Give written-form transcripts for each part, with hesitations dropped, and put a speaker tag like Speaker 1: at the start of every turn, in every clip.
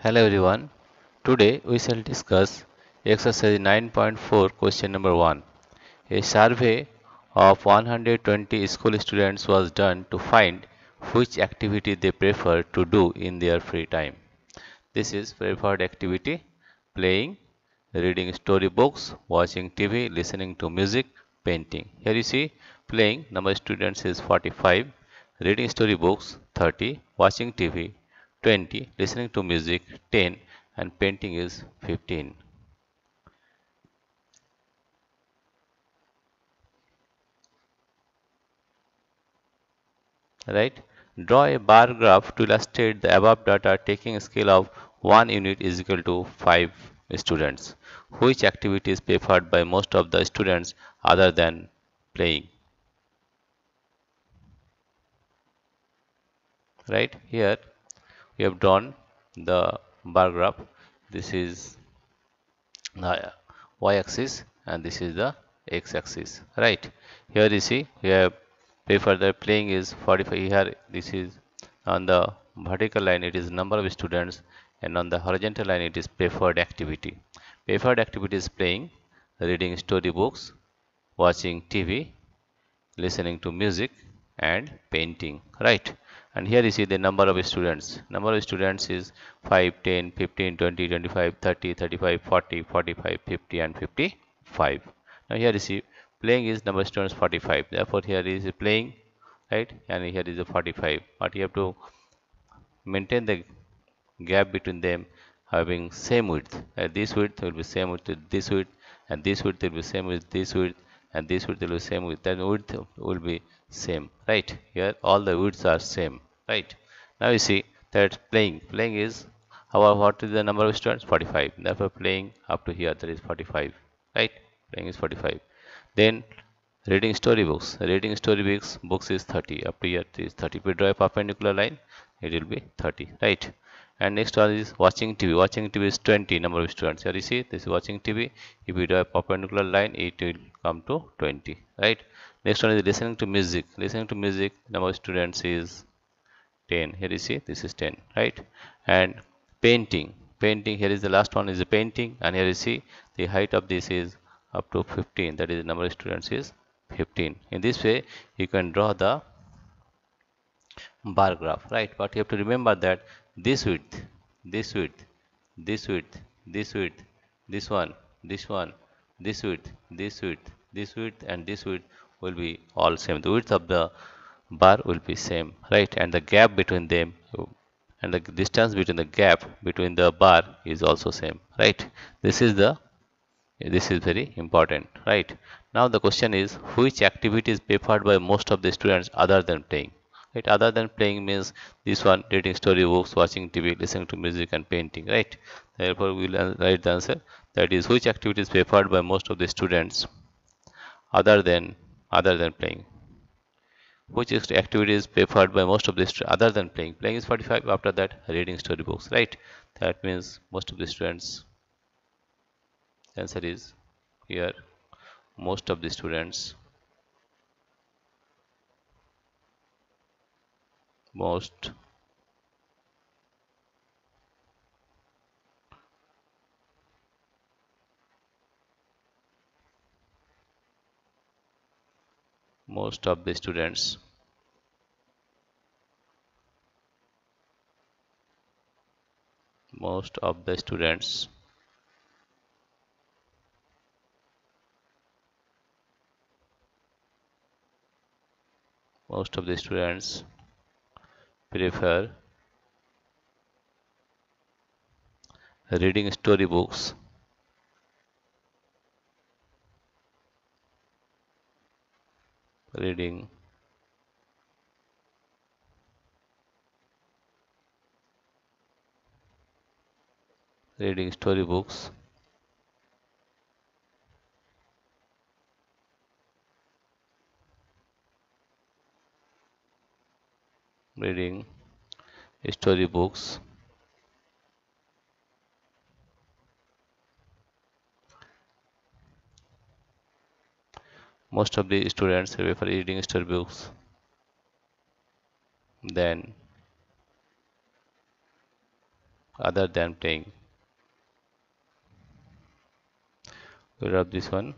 Speaker 1: Hello everyone. Today we shall discuss exercise 9.4 question number 1. A survey of 120 school students was done to find which activity they prefer to do in their free time. This is preferred activity: playing, reading storybooks, watching TV, listening to music, painting. Here you see playing number of students is 45, reading storybooks 30, watching TV 20, listening to music 10, and painting is 15. Right? Draw a bar graph to illustrate the above data taking a scale of 1 unit is equal to 5 students. Which activity is preferred by most of the students other than playing? Right? Here we have drawn the bar graph. This is the y-axis and this is the x-axis. Right? Here you see we have prefer the playing is 45. Here this is on the vertical line it is number of students, and on the horizontal line it is preferred activity. Preferred activity is playing, reading storybooks, watching TV, listening to music, and painting. Right? And here you see the number of students. Number of students is 5, 10, 15, 20, 25, 30, 35, 40, 45, 50, and 55. Now here you see playing is number of students 45. Therefore here is playing, right? And here is a 45. But you have to maintain the gap between them having same width. This width will be same width with this width, and this width will be same with this width, and this width will be same with that width will be same. Right? Here all the widths are same. Right? Now you see that playing is what is the number of students? 45. Therefore playing up to here that is 45. Right? Playing is 45. Then reading storybooks. Reading storybooks is 30. Up to here it is 30. If we draw a perpendicular line, it will be 30. Right? And next one is watching TV. Watching TV is 20 number of students. Here you see this is watching TV. If we draw a perpendicular line, it will come to 20. Right? Next one is listening to music. Listening to music, number of students is 10. Here you see this is 10. Right? And painting. Painting, here is the last one is the painting, and here you see the height of this is up to 15. That is the number of students is 15. In this way you can draw the bar graph, right? But you have to remember that this width, this width, this width, this width, this one, this one, this width, this width, this width, and this width will be all same. The width of the bar will be same, right? And the gap between them and the distance between the gap between the bar is also same, right? This is very important, right? Now the question is which activity is preferred by most of the students other than playing? Right? Other than playing means this one: reading storybooks, watching TV, listening to music, and painting. Right? Therefore, we will write the answer. That is which activity is preferred by most of the students other than playing. Which activity is preferred by most of the students other than playing? Playing is 45. After that, reading storybooks. Right? That means most of the students. Answer is here. Most of the students. Most most of the students most of the students most of the students prefer reading storybooks, reading reading storybooks, reading storybooks. Most of the students prefer reading storybooks than other than playing. We rub this one,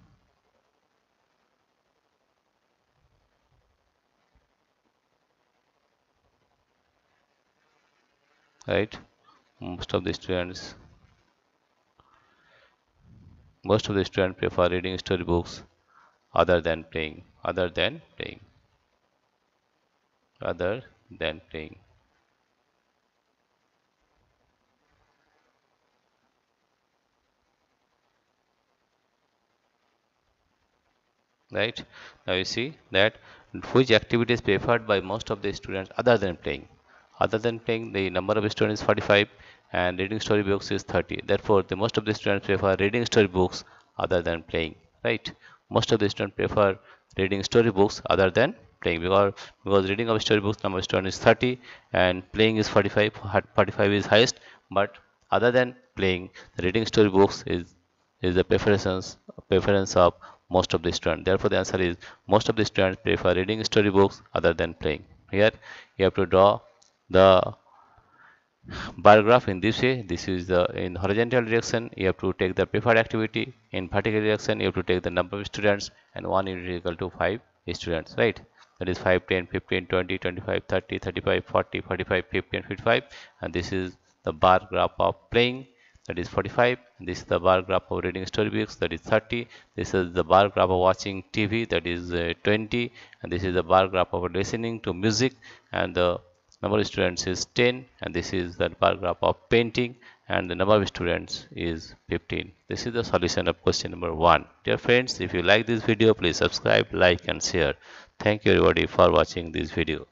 Speaker 1: right? Most of the students, most of the students prefer reading storybooks other than playing, other than playing. Right? Now you see that which activity is preferred by most of the students other than playing. Other than playing, the number of students is 45 and reading storybooks is 30. Therefore, the most of the students prefer reading storybooks other than playing. Right? Most of the students prefer reading storybooks other than playing because reading of storybooks number of students is 30 and playing is 45. 45 is highest, but other than playing, the reading storybooks is the preference of most of the students. Therefore, the answer is most of the students prefer reading storybooks other than playing. Here, you have to draw the bar graph in this way. This is the in horizontal direction. You have to take the preferred activity. In vertical direction, you have to take the number of students, and 1 unit is equal to 5 students, right? That is 5, 10, 15, 20, 25, 30, 35, 40, 45, 50, and 55. And this is the bar graph of playing, that is 45. This is the bar graph of reading storybooks, that is 30. This is the bar graph of watching TV, that is 20. And this is the bar graph of listening to music, and the number of students is 10. And this is the bar graph of painting, and the number of students is 15. This is the solution of question number 1. Dear friends, if you like this video, please subscribe, like, and share. Thank you everybody for watching this video.